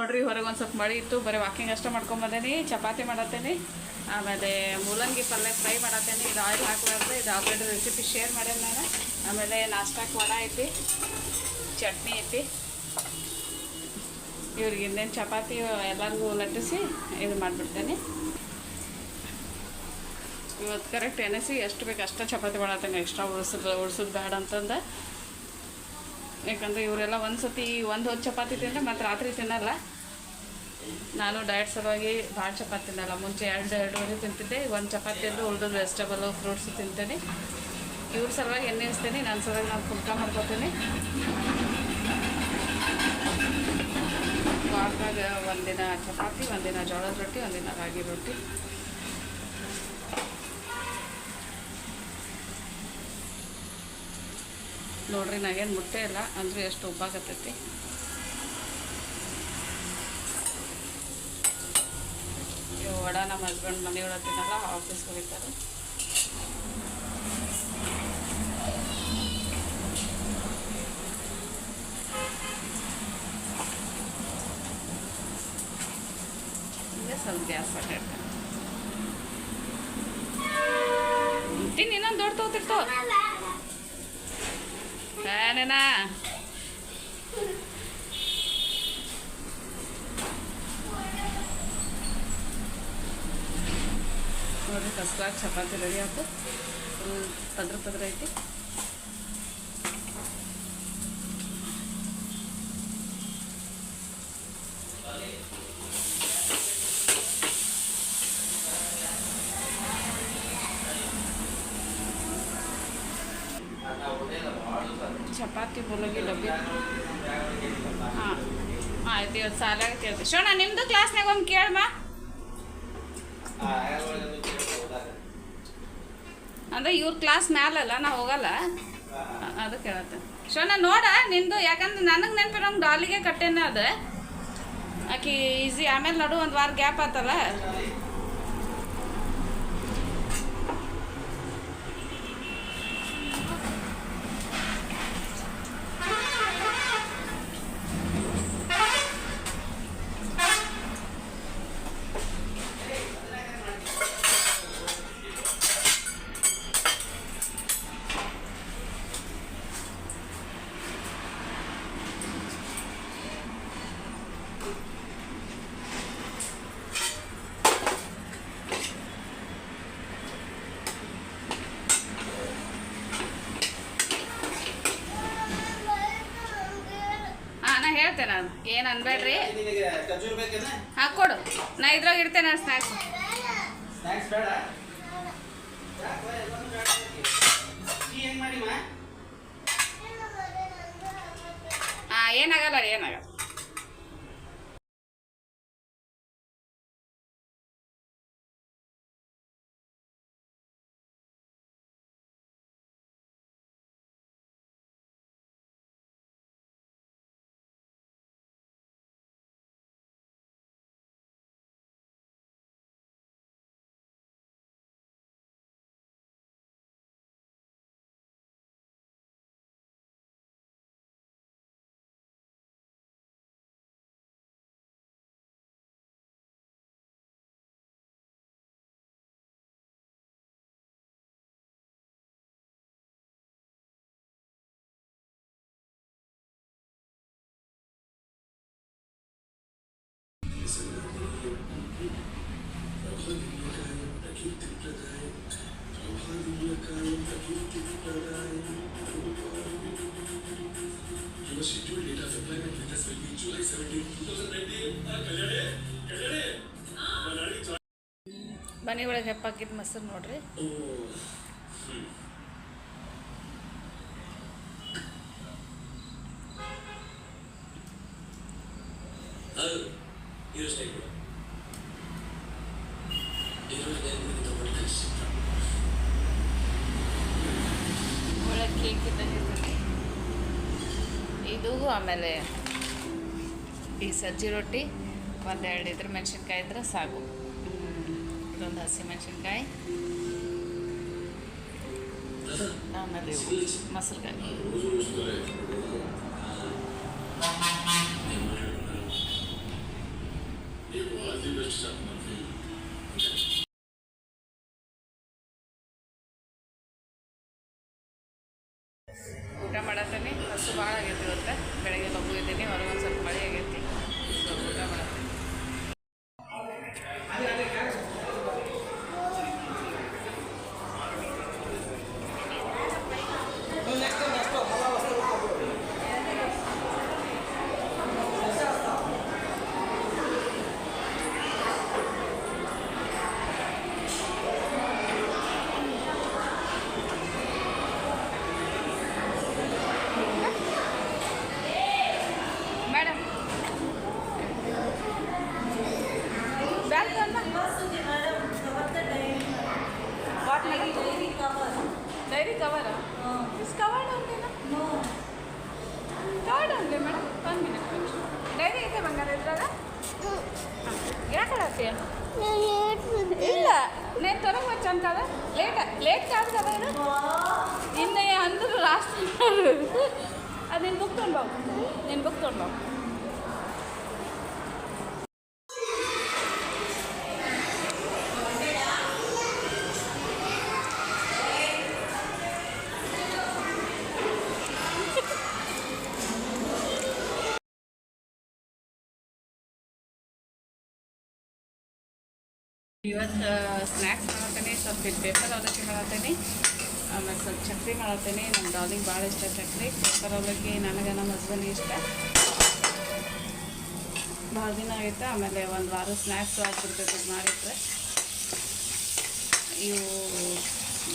ನೋಡ್ರಿ ಹೊರಗೆ ಒಂದು ಸ್ವಲ್ಪ ಮಳೆ ಇತ್ತು, ಬರೀ ವಾಕಿಂಗ್ ಅಷ್ಟೇ ಮಾಡ್ಕೊಂಬಂದೇನಿ. ಚಪಾತಿ ಮಾಡತ್ತೇನೆ, ಆಮೇಲೆ ಮೂಲಂಗಿ ಪಲ್ಯ ಫ್ರೈ ಮಾಡತ್ತೇನೆ. ಇದು ಆಯಿಲ್ ಹಾಕಬಾರ್ದು, ಇದು ಆಲ್ರೆಡಿ ರೆಸಿಪಿ ಶೇರ್ ಮಾಡ್ಯಾನ ನಾನು. ಆಮೇಲೆ ನಾಷ್ಟಾಕ್ಕೆ ವಡ ಐತಿ, ಚಟ್ನಿ ಐತಿ. ಇವ್ರಿಗೆ ಇನ್ನೇನು ಚಪಾತಿ ಎಲ್ಲರಿಗೂ ಲಟ್ಟಿಸಿ ಇದು ಮಾಡಿಬಿಡ್ತೇನೆ. ಇವತ್ತು ಕರೆಕ್ಟ್ ಎನಸಿ ಎಷ್ಟು ಬೇಕು ಅಷ್ಟು ಚಪಾತಿ ಮಾಡತ್ತೇನೆ, ಎಕ್ಸ್ಟ್ರಾ ಉಳ್ಸೋದು ಬೇಡ ಅಂತಂದು. ಯಾಕಂದರೆ ಇವರೆಲ್ಲ ಒಂದು ಹೊತ್ತು ಚಪಾತಿ ತಿಂದರೆ ಮತ್ತು ರಾತ್ರಿ ತಿನ್ನಲ್ಲ. ನಾನು ಡಯಟ್ ಸಲುವಾಗಿ ಭಾಳ ಚಪಾತಿ ತಿನ್ನಲ್ಲ. ಮುಂಚೆ ಎರಡೂವರೆ ತಿಂತಿದ್ದೆ, ಒಂದು ಚಪಾತಿ ಅಂದರೆ ಉಳಿದೋದು ವೆಜಿಟೇಬಲು ಫ್ರೂಟ್ಸು ತಿಂತೇನೆ. ಇವ್ರ ಸಲುವಾಗಿ ಎಣ್ಣೆ ಇಸ್ತೀನಿ, ನನ್ನ ಸಲುವಾಗಿ ನಾನು ಫುಲ್ಕ ಮಾಡ್ಕೊತೀನಿ. ವಾರದಾಗ ಒಂದಿನ ಚಪಾತಿ, ಒಂದಿನ ಜೋಳದ ರೊಟ್ಟಿ, ಒಂದಿನ ರಾಗಿ ರೊಟ್ಟಿ. ನೋಡ್ರಿ ನಾಗೇನು ಮುಟ್ಟೆ ಇಲ್ಲ ಅಂದರೆ ಎಷ್ಟು ಉಪ್ಪಾಗತ್ತೈತಿ. ಇವು ವಡ ನಮ್ಮ ಹಸ್ಬೆಂಡ್ ಮನೆಯೊಳಗೆ ತಿನ್ನಲ್ಲ, ಆಫೀಸ್ಗೆ ಹೋಗ್ತಾರೆ. ಇಲ್ಲೇ ಸ್ವಲ್ಪ ಗ್ಯಾಸ್ ಹಾಕಿರ್ತಾರೆ. ತಿನ್ನು, ಇನ್ನೊಂದು ದೊಡ್ಡ ತಗೋತಿರ್ತಾವ ಏನೇನಾ. ನೋಡಿರಿ ಕಸ್ಟಾಗಿ ಚಪಾತಿ ರೆಡಿ ಆಯ್ತು. ಫುಲ್ ಪದ್ರ ಐತಿ. ಚಪಾತಿ ಮೂಲಂಗಿ ಡಬ್ಬಿ. ಹಾಂ ಆಯ್ತು, ಇವತ್ತು ಸಾಲಾಗ ಕೇಳ್ತೀವಿ. ಶೋಣ ನಿಮ್ಮದು ಕ್ಲಾಸ್ನಾಗ ಒಮ್ಮೆ ಕೇಳಮ್ಮ. ಅಂದರೆ ಇವ್ರ ಕ್ಲಾಸ್ ಮ್ಯಾಲಲ್ಲ, ನಾವು ಹೋಗಲ್ಲ, ಅದು ಕೇಳತ್ತೆ. ಶೋಣ ನೋಡ ನಿಂದು, ಯಾಕಂದ್ರೆ ನನಗೆ ನೆನಪಿರೋಂಗೆ ಡಾಲಿಗೆ ಕಟ್ಟೇನ ಅದು. ಆಕಿ ಈಸಿ, ಆಮೇಲೆ ನಡು ಒಂದು ವಾರ ಗ್ಯಾಪ್ ಆತಲ್ಲ. ಹೇಳ್ತೇನೆ ನಾನು, ಏನು ಅನ್ಬೇಡ್ರಿ. ಹಾಕ್ಕೊಡು, ನಾ ಇದ್ರಾಗ ಇಡ್ತೇನೆ ಸ್ನ್ಯಾಕ್ಸ್. ಹಾಂ ಏನಾಗಲ್ಲ ರೀ, ಏನಾಗಲ್ಲ. ಮನೆ ಒಳಗೆ ಹೆಪ್ಪಾಕಿದ ಮೊಸರು ನೋಡ್ರಿ. ಒಳಗೆ ಕೇಕ್ ಇದ್ದಂಗೆ ಇರ್ತೈತಿ ಇದು. ಆಮೇಲೆ ಈ ಸಜ್ಜಿ ರೊಟ್ಟಿ, ಒಂದೆರಡು ಇದ್ರ ಮೆಣಸಿನ್ಕಾಯಿ ಇದ್ರೆ ಸಾಕು. ಇದೊಂದು ಹಸಿ ಮೆಣಸಿನ್ಕಾಯಿ, ಆಮೇಲೆ ಮೊಸರುಗಾಯಿ. ಊಟ ಮಾಡತ್ತೀನಿ. ಹಸು ಭಾಳ ಆಗೈತಿ ಇವತ್ತು. ಬೆಳಗ್ಗೆ ಲಘು ಇದ್ದೀನಿ, ಹೊರಗೆ ಒಂದು ಸ್ವಲ್ಪ ಮಳೆ ಆಗೈತಿ. ಸೊ ಊಟ ಮಾಡತ್ತೀನಿ. ಡೈರಿ ಕವರ ಕವರ್ಡ್ ಉಂಟೇನಾ? ಕವರ್ಡ್ ಉಂಟೆ ಮೇಡಮ್, 1 ಮಿನಿಟ್. ಡೈರಿ ಐತೆ ಬಂಗಾರ ಇದ್ರಾಗ? ಯಾಕೆ ಹೇಳ್ತೀಯ? ಇಲ್ಲ, నేను త్వరగా వచ్చాను కదా, లేట్ కాదు కదా ఇది. నిన్న అందరూ రాస్తున్నారు. అది నేను బుక్ బాబు, నేను బుక్ బాబు. ಇವತ್ತು ಸ್ನ್ಯಾಕ್ಸ್ ಮಾಡತ್ತೀನಿ. ಸ್ವಲ್ಪ ಪೇಪರ್ ಅವಲಕ್ಕಿ ಮಾಡತ್ತೀನಿ. ಆಮೇಲೆ ಸ್ವಲ್ಪ ಚಕ್ಲಿ ಮಾಡತ್ತೀನಿ. ನಮ್ಮ ಡಾಲಿಗೆ ಭಾಳ ಇಷ್ಟ ಚಕ್ಲಿ. ಪೇಪರ್ ಅವಲಕ್ಕಿ ನನಗೆ ನಮ್ಮ ಹಸ್ಬೆಂಡ್ಗೆ ಇಷ್ಟ. ಭಾಳ ದಿನ ಆಗೈತೆ. ಆಮೇಲೆ ಒಂದು ವಾರ ಸ್ನ್ಯಾಕ್ಸು ಆಗ್ಬಿಡ್ತೈತೆ ಮಾಡಿದ್ರೆ. ಇವು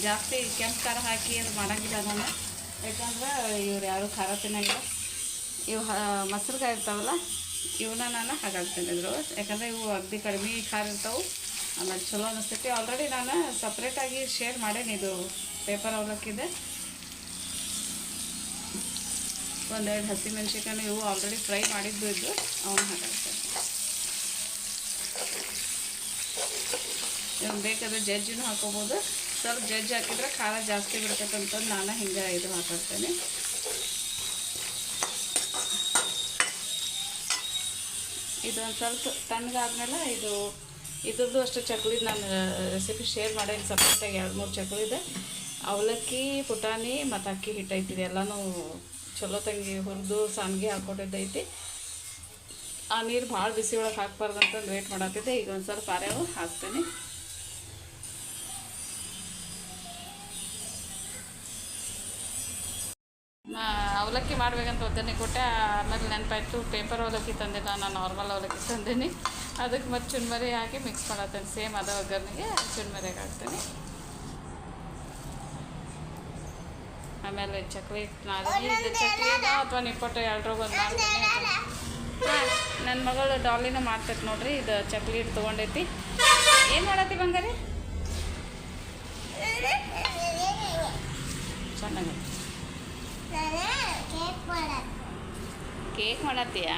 ಜಾಸ್ತಿ ಕೆಂಪು ಖಾರ ಹಾಕಿ ಅದು ಮಾಡೋಂಗಿಲ್ಲ ನಾನು, ಯಾಕಂದ್ರೆ ಇವ್ರು ಯಾರು ಖಾರ ತಿನ್ನಂಗಿಲ್ಲ. ಇವು ಮೊಸರುಗಾಯಿ ಇರ್ತಾವಲ್ಲ, ಇವನ್ನ ನಾನು ಹಾಗಾಕ್ತೀನಿ ಇದ್ರು, ಯಾಕಂದರೆ ಇವು ಅಗದಿ ಕಡಿಮೆ ಖಾರ ಇರ್ತಾವೆ. ಆಮೇಲೆ ಚಲೋ ಅನ್ನಿಸ್ತೈತಿ. ಆಲ್ರೆಡಿ ನಾನು ಸಪ್ರೇಟಾಗಿ ಶೇರ್ ಮಾಡೇನಿ. ಇದು ಪೇಪರ್ ಅವಲಕ್ಕಿದೆ. ಒಂದೆರಡು ಹಸಿಮೆಣ್ಸಿಕಾಯಿ ಇವು ಆಲ್ರೆಡಿ ಫ್ರೈ ಮಾಡಿದ್ದು ಇದ್ದು ಅವನ್ನ ಹಾಕಾಕ್ತೇನೆ. ಇವ್ನು ಬೇಕಾದ್ರೆ ಜಜ್ಜಿನೂ ಹಾಕೋಬೋದು. ಸ್ವಲ್ಪ ಜಜ್ಜಿ ಹಾಕಿದ್ರೆ ಖಾರ ಜಾಸ್ತಿ ಬಿಡ್ತೈತಂತಂದು ನಾನು ಹಿಂಗೆ ಇದು ಹಾಕಾಕ್ತೇನೆ. ಇದೊಂದು ಸ್ವಲ್ಪ ತಣ್ಣಗಾದ್ಮೇಲೆ ಇದ್ರದ್ದು ಅಷ್ಟು ಚಕ್ಲಿದು ನಾನು ರೆಸಿಪಿ ಶೇರ್ ಮಾಡೇನಿ ಸಪ್ರೇಟಾಗಿ. 2-3 ಚಕ್ಲಿದೆ. ಅವಲಕ್ಕಿ, ಪುಟಾಣಿ ಮತ್ತು ಅಕ್ಕಿ ಹಿಟ್ಟು ಐತಿದೆ. ಎಲ್ಲನೂ ಚಲೋ ತಂಗಿ ಹುರಿದು ಸಾನ್ಗೆ ಹಾಕ್ಕೊಟ್ಟಿದ್ದೈತಿ. ಆ ನೀರು ಭಾಳ ಬಿಸಿ ಒಳಗೆ ಹಾಕ್ಬಾರ್ದು ಅಂತಂದು ವೇಟ್ ಮಾಡತ್ತಿದ್ದೆ. ಈಗ ಒಂದು ಸ್ವಲ್ಪ ಆರ್ಯಾವು ಹಾಕ್ತೇನೆ. ಅವಲಕ್ಕಿ ಮಾಡ್ಬೇಕಂತ ಒದ್ದನೆ ಕೊಟ್ಟೆ. ಆಮೇಲೆ ನೆನಪಾಯ್ತು ಪೇಪರ್ ಅವಲಕ್ಕಿ ತಂದಿಲ್ಲ, ನಾನು ನಾರ್ಮಲ್ ಅವಲಕ್ಕಿ ತಂದೀನಿ. ಅದಕ್ಕೆ ಮತ್ತು ಚುನ್ಮರಿ ಹಾಕಿ ಮಿಕ್ಸ್ ಮಾಡತ್ತೇನೆ. ಸೇಮ್ ಅದ ಒಗ್ಗರಣೆಗೆ ಚುನ್ಮರಿಯಾಗಿ ಹಾಕ್ತೇನೆ. ಆಮೇಲೆ ಚಕ್ಲಿ ಇದು ಚಕ್ಲಿನ ಅಥವಾ ನಿಪ್ಪಟ್ಟು ಎರಡರಾಗ ಒಂದು ಮಾಡ್ತೀನಿ. ಹಾಂ, ನನ್ನ ಮಗಳು ಡಾಲಿನ ಮಾಡ್ತೈತೆ ನೋಡ್ರಿ. ಇದು ಚಕ್ಲಿ ಹಿಟ್ಟು ತೊಗೊಂಡೈತಿ. ಏನು ಮಾಡತ್ತಿ ಬಂಗಾರಿ? ಚೆನ್ನಾಗಿ ಕೇಕ್ ಮಾಡತ್ತೀಯಾ?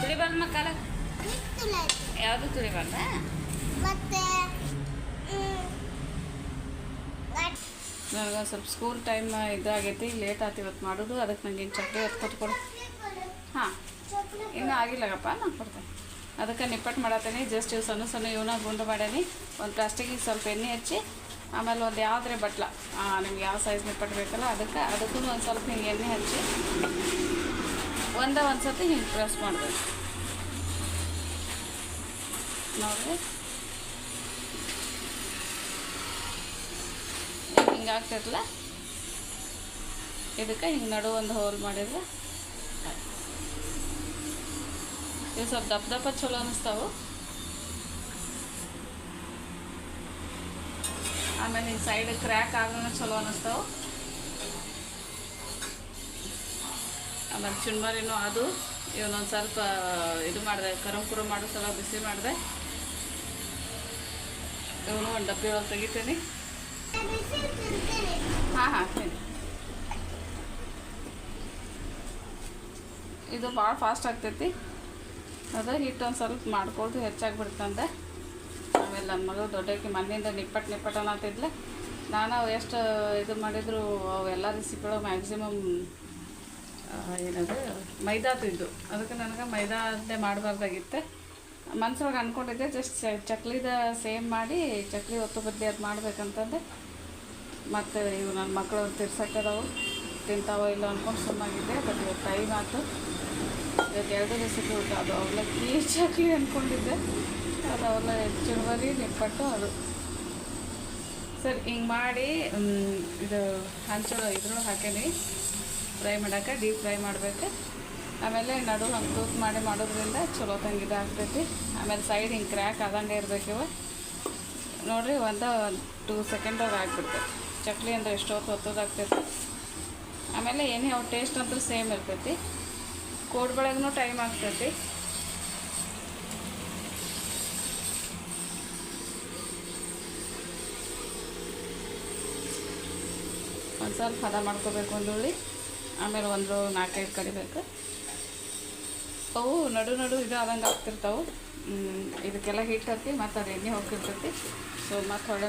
ತುಳಿಬಾರ್ದು ಮಕ್ಕಳ, ಯಾವುದು ತುಳಿಬಾರ್ದ? ನನಗೆ ಸ್ವಲ್ಪ ಸ್ಕೂಲ್ ಟೈಮ್ ಇದಾಗೈತಿ, ಲೇಟ್ ಆಯ್ತು ಇವತ್ತು ಮಾಡೋದು. ಅದಕ್ಕೆ ನಂಗೆ ಏನು ಚಕ್ಲಿ ಕೊಟ್ಕೊಡು. ಹಾಂ, ಇನ್ನೂ ಆಗಿಲ್ಲಗಪ್ಪ, ನಾನು ಕೊಡ್ತೇನೆ. ಅದಕ್ಕೆ ನಿಪ್ಪಟ್ಟು ಮಾಡತ್ತೀನಿ. ಜಸ್ಟ್ ಇವು ಸಣ್ಣ ಸಣ್ಣ ಇವನ್ನ ಗುಂಡು ಮಾಡೀನಿ. ಒಂದು ಪ್ಲಾಸ್ಟಿಕಿಗೆ ಸ್ವಲ್ಪ ಎಣ್ಣೆ ಹಚ್ಚಿ, ಆಮೇಲೆ ಒಂದು ಯಾವುದೇ ಬಟ್ಲ ನಿಮ್ಗೆ ಯಾವ ಸೈಜ್ ನಿಪ್ಪಟ್ಟು ಬೇಕಲ್ಲ ಅದಕ್ಕೂ ಒಂದು ಸ್ವಲ್ಪ ಹಿಂಗೆ ಎಣ್ಣೆ ಹಚ್ಚಿ ಒಂದು ಸತಿ ಹಿಂಗೆ ಪ್ರೆಸ್ ಮಾಡಬೇಕು ನೋಡಿರಿ. ಹಿಂಗೆ ಆಗ್ತೈತಲ್ಲ, ಇದಕ್ಕೆ ಹಿಂಗೆ ನಡು ಒಂದು ಹೋಲ್ ಮಾಡಿದ್ರೆ ಇವು ಸ್ವಲ್ಪ ದಪ್ಪ ಚಲೋ ಅನ್ನಿಸ್ತಾವೆ. ಆಮೇಲೆ ಹಿಂಗೆ ಸೈಡ್ ಕ್ರ್ಯಾಕ್ ಆಗೋಣ ಚಲೋ ಅನ್ನಿಸ್ತಾವೆ. ಆಮೇಲೆ ಚುನ್ಮರಿನೂ ಅದು ಇವನೊಂದು ಸ್ವಲ್ಪ ಇದು ಮಾಡಿದೆ, ಕುರು ಮಾಡೋ ಸಲ ಬಿಸಿ ಮಾಡಿದೆ. ಇವನು ಒಂದು ಡಬ್ಬಿ ಒಳಗೆ ತೆಗಿತೀನಿ. ಹಾಂ ಹಾಕ್ತೀನಿ. ಇದು ಭಾಳ ಫಾಸ್ಟ್ ಆಗ್ತೈತಿ. ಅದು ಹಿಟ್ಟು ಒಂದು ಸ್ವಲ್ಪ ಮಾಡ್ಕೊಳ್ದು ಹೆಚ್ಚಾಗಿಬಿಡ್ತಂದೆ. ಆಮೇಲೆ ನನ್ನ ಮಗಳು ದೊಡ್ಡಕ್ಕೆ ಮನೆಯಿಂದ ನಿಪ್ಪಟ್ಟು ಅನ್ನತ್ತಿದ್ಲೆ. ನಾನು ಎಷ್ಟು ಇದು ಮಾಡಿದ್ರು ಅವೆಲ್ಲ ರೆಸಿಪಿಗಳು ಮ್ಯಾಕ್ಸಿಮಮ್ ಏನದು ಮೈದಾದಿದ್ದು. ಅದಕ್ಕೆ ನನಗೆ ಮೈದಾದೇ ಮಾಡಬಾರ್ದಾಗಿತ್ತು. ಮನ್ಸೊಳಗೆ ಅಂದ್ಕೊಂಡಿದ್ದೆ ಜಸ್ಟ್ ಚಕ್ಲಿದ ಸೇಮ್ ಮಾಡಿ ಚಕ್ಲಿ ಒತ್ತು ಬದ್ಲಿ ಅದು ಮಾಡ್ಬೇಕಂತಂದೆ. ಮತ್ತು ಇವು ನನ್ನ ಮಕ್ಕಳು ತಿರ್ಸಕ್ಕದವು ತಿಂತಾವೋ ಇಲ್ಲ ಅಂದ್ಕೊಂಡು ಸುಮ್ಮಾಗಿದ್ದೆ. ಬಟ್ ಇವತ್ತು ಟೈಮ್ ಆಯ್ತು. ಇವತ್ತು 2 ರೆಸಿಪಿ ಉಂಟು. ಅದು ಅವಲಕ್ಕಿ ಚಕ್ಲಿ ಅಂದ್ಕೊಂಡಿದ್ದೆ. ಅದು ಅವಲ ಚುರುವರಿ ನಿಪ್ಪಟ್ಟು ಅದು ಸರಿ ಹಿಂಗೆ ಮಾಡಿ ಇದು ಹಂಚೊಳಗೆ ಇದ್ರೊಳಗೆ ಹಾಕೀನಿ ಫ್ರೈ ಮಾಡೋಕೆ. ಡೀಪ್ ಫ್ರೈ ಮಾಡಬೇಕು. ಆಮೇಲೆ ನಡು ಹಂಗೆ ತೂತು ಮಾಡಿ ಮಾಡೋದ್ರಿಂದ ಚಲೋ ತಂಗಿದೆ ಆಗ್ತೈತಿ. ಆಮೇಲೆ ಸೈಡ್ ಹಿಂಗೆ ಕ್ರ್ಯಾಕ್ ಆದಂಗೆ ಇರಬೇಕಿವ ನೋಡಿರಿ. 1-2 ಸೆಕೆಂಡಾಗ ಆಗಿಬಿಡ್ತೈತಿ. ಚಕ್ಲಿ ಅಂದ್ರೆ ಎಷ್ಟೊತ್ತು ಹೊತ್ತದಾಗ್ತೈತಿ. ಆಮೇಲೆ ಏನೇ ಅವ್ರ ಟೇಸ್ಟ್ ಅಂತೂ ಸೇಮ್ ಇರ್ತೈತಿ. ಕೋಡ್ಬಳೆಗೂ ಟೈಮ್ ಆಗ್ತೈತಿ. ಒಂದು ಸ್ವಲ್ಪ ಹದ ಮಾಡ್ಕೋಬೇಕು ಒಂದುಳ್ಳಿ. ಆಮೇಲೆ 4-5 ಕಡಿಬೇಕು. ಅವು ನಡು ಇದು ಆದಂಗೆ ಆಗ್ತಿರ್ತಾವೆ. ಇದಕ್ಕೆಲ್ಲ ಹಿಟ್ಟು ಹತ್ತಿ ಮತ್ತು ಅದು ಎಣ್ಣೆ ಹೋಗ್ತಿರ್ತೈತಿ. ಸೊ ಮತ್ತು ಹೊಳೆ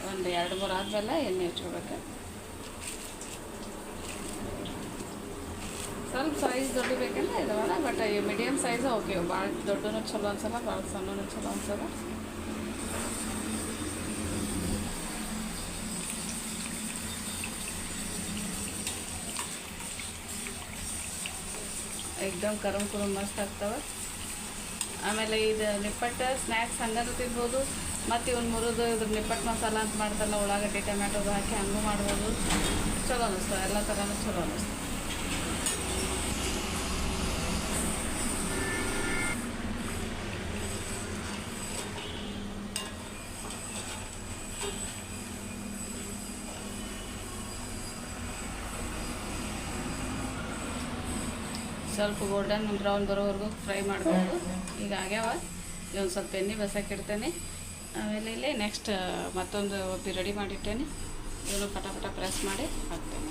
ಒಂದು 2-3 ಆದಮೇಲೆ ಎಣ್ಣೆ ಹಚ್ಕೋಬೇಕು. ಸ್ವಲ್ಪ ಸೈಜ್ ದೊಡ್ಡ ಬೇಕಂದ್ರೆ ಇದಾವಲ್ಲ. But medium size okay. ಭಾಳ ದೊಡ್ಡನೂ ಚಲೋ ಅನ್ಸಲ್ಲ, ಭಾಳ ಸಣ್ಣನೂ ಚಲೋ ಅನ್ಸಲ್ಲ. ಎಕ್ದಮ್ ಕರಮ್ ಮಸ್ತ್ ಆಗ್ತವೆ. ಆಮೇಲೆ ಇದು ನಿಪ್ಪಟ್ಟು ಸ್ನ್ಯಾಕ್ಸ್ ಹಂಗಾದ್ರೂ ತಿನ್ಬೋದು. ಮತ್ತು ಇವನು ಮುರಿದು ಇದ್ರ ನಿಪ್ಪಟ್ಟು ಮಸಾಲ ಅಂತ ಮಾಡ್ತಾರಲ್ಲ, ಉಳ್ಳಾಗಡ್ಡಿ ಟೊಮ್ಯಾಟೊದು ಹಾಕಿ ಹಂಗೂ ಮಾಡ್ಬೋದು. ಚಲೋ ಅನ್ನಿಸ್ತವೆ. ಎಲ್ಲ ಥರನೂ ಚಲೋ ಅನ್ನಿಸ್ತವೆ. ಸ್ವಲ್ಪ ಗೋಲ್ಡನ್ ಬ್ರೌನ್ ಬರೋವರೆಗೂ ಫ್ರೈ ಮಾಡಬೇಕು. ಈಗ ಆಗ್ಯಾವ. ಇದೊಂದು ಸ್ವಲ್ಪ ಎಣ್ಣೆ ಬಸಕ್ಕಿಡ್ತೇನೆ. ಆಮೇಲೆ ಇಲ್ಲೇ ನೆಕ್ಸ್ಟ್ ಮತ್ತೊಂದು ಒಬ್ಬಿ ರೆಡಿ ಮಾಡಿಟ್ಟೇನೆ. ಇದನ್ನು ಪಟ ಪ್ರೆಸ್ ಮಾಡಿ ಹಾಕ್ತೇನೆ.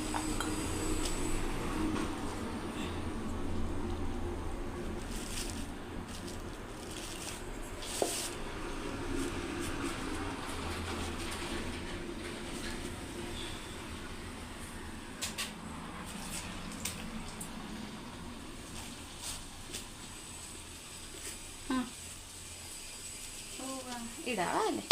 ಇದಾವ ಅಲ್ಲಿ.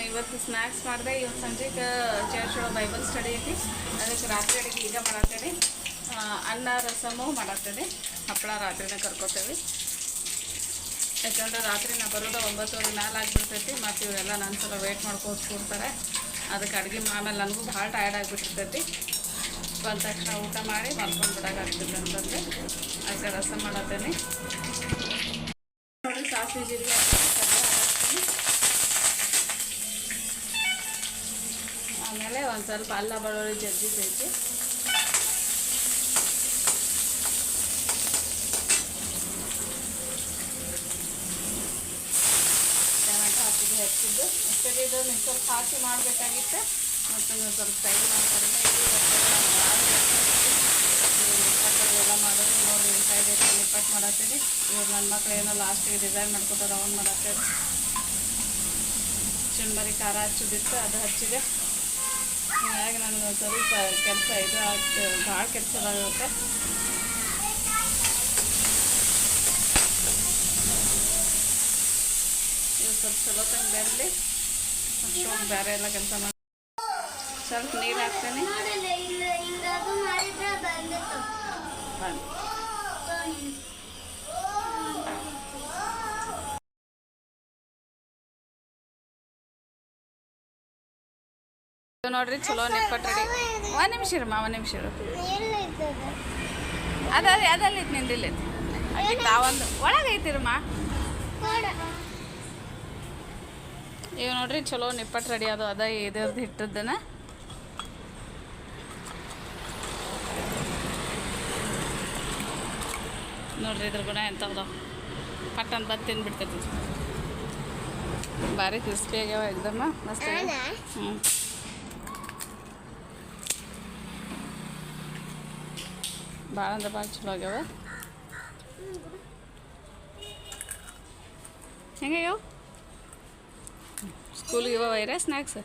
ಇವತ್ತು ಸ್ನ್ಯಾಕ್ಸ್ ಮಾಡಿದೆ. ಇವತ್ತು ಸಂಜೆಗೆ ಚೇರ್ಶೋ ಬೈಬಲ್ ಸ್ಟಡಿ ಐತಿ. ಅದಕ್ಕೆ ರಾತ್ರಿ ಅಡುಗೆ ಈಗ ಮಾಡತ್ತೇನೆ. ಅನ್ನ ರಸಮು ಮಾಡತ್ತೇನೆ. ಹಪ್ಪಳ ರಾತ್ರಿನೇ ಕರ್ಕೋತೇವೆ. ಯಾಕಂದ್ರೆ ರಾತ್ರಿ ನಾ ಬರೋದು 9:30 ಮೇಲೆ ಆಗಿಬಿಡ್ತೈತಿ. ಮತ್ತು ಇವರೆಲ್ಲ ನನ್ನ ಸಲ ವೇಟ್ ಮಾಡ್ಕೋತ ಕೂಡ್ತಾರೆ. ಅದಕ್ಕೆ ಅಡುಗೆ ಆಮೇಲೆ ನನಗೂ ಭಾಳ ಟಯರ್ಡ್ ಆಗಿಬಿಟ್ಟಿರ್ತೈತಿ. ಬಂದ ತಕ್ಷಣ ಊಟ ಮಾಡಿ ಮಲ್ಕೊಂಡು ಬಿಡೋಕ್ಕಾಗ್ತದೆ ಅಂತಂದರೆ ಅದಕ್ಕೆ ರಸ ಮಾಡತ್ತೇನೆ. ನೋಡಿ ಸಾಸಿವೆ ಜೀರಿಗೆ ಆಮೇಲೆ ಒಂದು ಸ್ವಲ್ಪ ಅಲ್ಲ ಬೆಳ್ಳುಳ್ಳಿ ಜಜ್ಜಿದ್ದೈತಿ. ಟೊಮೆಟೊ ಹಾಕಿದ್ದು ಹೆಚ್ಚಿದ್ದು ಅಷ್ಟೇ. ಇದನ್ನು ಸ್ವಲ್ಪ ಹಾಕಿ ಮಾಡಬೇಕಾಗಿತ್ತು. ಮತ್ತು ಸ್ವಲ್ಪ ಫ್ರೈ ಮಾಡ್ತಾರೆ. ಎಲ್ಲ ಮಾಡೋದು ನೋಡಿರಿ. ಸೈಡ್ ನಿಪ್ಪಟ್ಟು ಮಾಡತ್ತೀನಿ. ಇವಾಗ ನನ್ನ ಮಕ್ಳು ಏನೋ ಲಾಸ್ಟಿಗೆ ಡಿಸೈನ್ ಮಾಡ್ಕೊತಾರೆ ಅವ್ನು ಮಾಡತ್ತೇನೆ. ಚುನ್ಮರಿ ಖಾರ ಹಚ್ಚೋದಿತ್ತು, ಅದು ಹಚ್ಚಿದೆ. ಹೀಗಾಗಿ ನನಗೆ ಸ್ವಲ್ಪ ಕೆಲಸ ಇದು ಭಾಳ ಕೆಲಸ ಆಗುತ್ತೆ. ಸ್ವಲ್ಪ ಚಲೋ ತಂಗ ಬೆರಲಿ ಅಷ್ಟೊಂದು ಬೇರೆ ಎಲ್ಲ ಕೆಲಸ ಮಾಡಿ ಸ್ವಲ್ಪ ನೀರು ಹಾಕ್ತೇನೆ. ನೋಡ್ರಿ ಚಲೋ ನಿಪ್ಪಟ್ಟು ರೆಡಿ. ಒಂದು ನಿಮಿಷ ಇರಮ್ಮ, ಒಂದು ನಿಮಿಷ ಇರು. ಅದಲ್ಲೈತಿ ನಿಂದಿಲ್ಲೈತಿ ತಾವೊಂದು ಒಳಗೈತಿರಮ್ಮ. ಇವು ನೋಡ್ರಿ ಚಲೋ ನಿಪ್ಪಟ್ಟು ರೆಡಿ ಅದು ಅದ ಇದ್ರದ್ದು ಹಿಟ್ಟದ್ದನ ನೋಡ್ರಿ. ಇದ್ರ ಗುಣ ಎಂಥವ್ದು ಪಟ್ ಅಂತ ಬಂದು ತಿಂದ್ಬಿಡ್ತೈತಿ. ಭಾರಿ ಕ್ರಿಸ್ಪಿ ಆಗ್ಯಾವ ಎಕ್ದಮ್ಮ ಮಸ್ತ್. ಹ್ಞೂ ಭಾಳ ಅಂದ್ರೆ ಭಾಳ ಚಲೋ ಆಗ್ಯಾವ. ಹೆಂಗಾಗ್ಯಾವ ಸ್ಕೂಲಿಗೆ ಇವ ವೈರ ಸ್ನ್ಯಾಕ್ಸ್?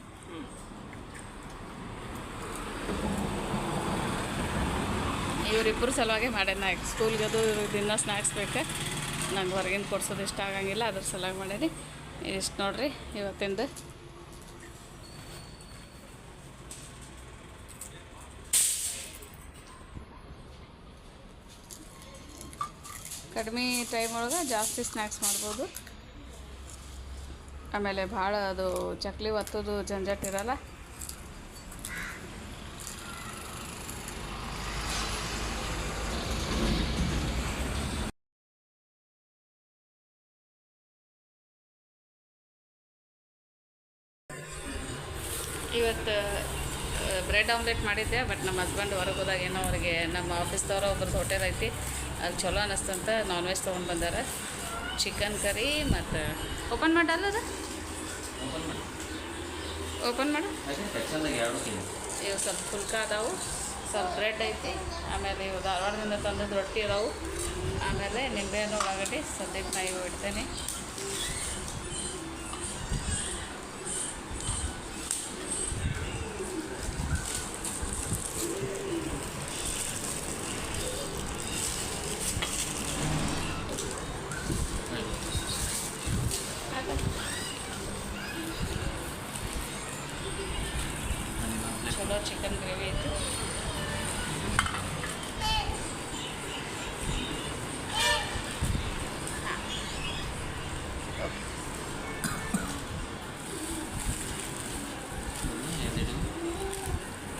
ಇವರಿಬ್ಬರು ಸಲುವಾಗಿ ಮಾಡ್ಯಾನ. ಸ್ಕೂಲ್ಗೆ ಅದು ದಿನ ಸ್ನ್ಯಾಕ್ಸ್ ಬೇಕು. ನಂಗೆ ಹೊರಗಿಂದ ಕೊಡ್ಸೋದು ಇಷ್ಟ ಆಗಂಗಿಲ್ಲ, ಅದ್ರ ಸಲುವಾಗಿ ಮಾಡೀನಿ. ಇಷ್ಟು ನೋಡ್ರಿ ಇವತ್ತಿಂದು. ಕಡಿಮೆ ಟೈಮ್ ಒಳಗೆ ಜಾಸ್ತಿ ಸ್ನ್ಯಾಕ್ಸ್ ಮಾಡ್ಬೋದು. ಆಮೇಲೆ ಭಾಳ ಅದು ಚಕ್ಲಿ ಒತ್ತೋದು ಜಂಜಟ್ ಇರಲ್ಲ. ಇವತ್ತು ಬ್ರೆಡ್ ಆಮ್ಲೆಟ್ ಮಾಡಿದ್ದೆ. ಬಟ್ ನಮ್ಮ ಹಸ್ಬೆಂಡ್ ಹೊರಗೆ ಹೋದಾಗ ಏನೋ ಅವ್ರಿಗೆ ನಮ್ಮ ಆಫೀಸ್ದವ್ರು ಒಬ್ರದ್ದು ಹೋಟೆಲ್ ಐತಿ, ಅಲ್ಲಿ ಚಲೋ ಅನ್ನಿಸ್ತಂತ ನಾನ್ ವೆಜ್ ತೊಗೊಂಡು ಬಂದಾರ. ಚಿಕನ್ ಕರಿ ಮತ್ತು ಓಪನ್ ಮಾಡಲ್ಲ ಅದು ಓಪನ್ ಮಾಡು. ಇವು ಸ್ವಲ್ಪ ಫುಲ್ಕ ಅದಾವು, ಸ್ವಲ್ಪ ಬ್ರೆಡ್ ಐತಿ. ಆಮೇಲೆ ಇವು ಧಾರವಾಡದಿಂದ ತಂದದ್ದು ರೊಟ್ಟಿ ಅದಾವು. ಆಮೇಲೆ ನಿಂಬೆಹಣ್ಣು ಒಳಗಡೆ ಸದ್ಯಕ್ಕೆ ನಾ ಇವು ಇಡ್ತೇನೆ. ಚಲೋ ಚಿಕನ್ ಗ್ರೇವಿ ಐತಿ.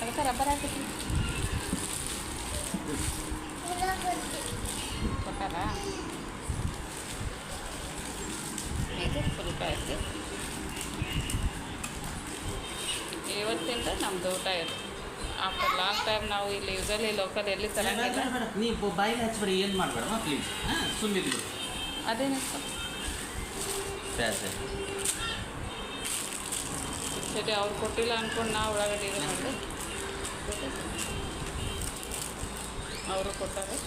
ಅದಕ್ಕೆ ರಬ್ಬರ್ ಹಾಕಿ ಕೊಟ್ಟಾರ. ಇದು ಫುಲ್ಕ ಐತಿ. ಇವತ್ತಿಂದ ನಮ್ದು ಊಟ ಇರುತ್ತೆ. ಆಫ್ಟರ್ ಲಾಂಗ್ ಟೈಮ್ ನಾವು ಇಲ್ಲಿ ಯೂಸಲಿ ಲೋಕಲ್ ಎಲ್ಲಿ ತರಂಗಿಲ್ಲ. ನೀವು ಬಾಯಿಗೆ ಹಚ್ಬೇಡಿ, ಏನು ಮಾಡಬೇಡ ಪ್ಲೀಸ್. ಸುಮ್ಮನೆ ಅದೇನಿತ್ತು ಸರಿ, ಅವ್ರು ಕೊಟ್ಟಿಲ್ಲ ಅಂದ್ಕೊಂಡು ನಾವು ಒಳಗಡೆ ಇದು ಮಾಡಿ ಅವರು ಕೊಟ್ಟಾರೆ.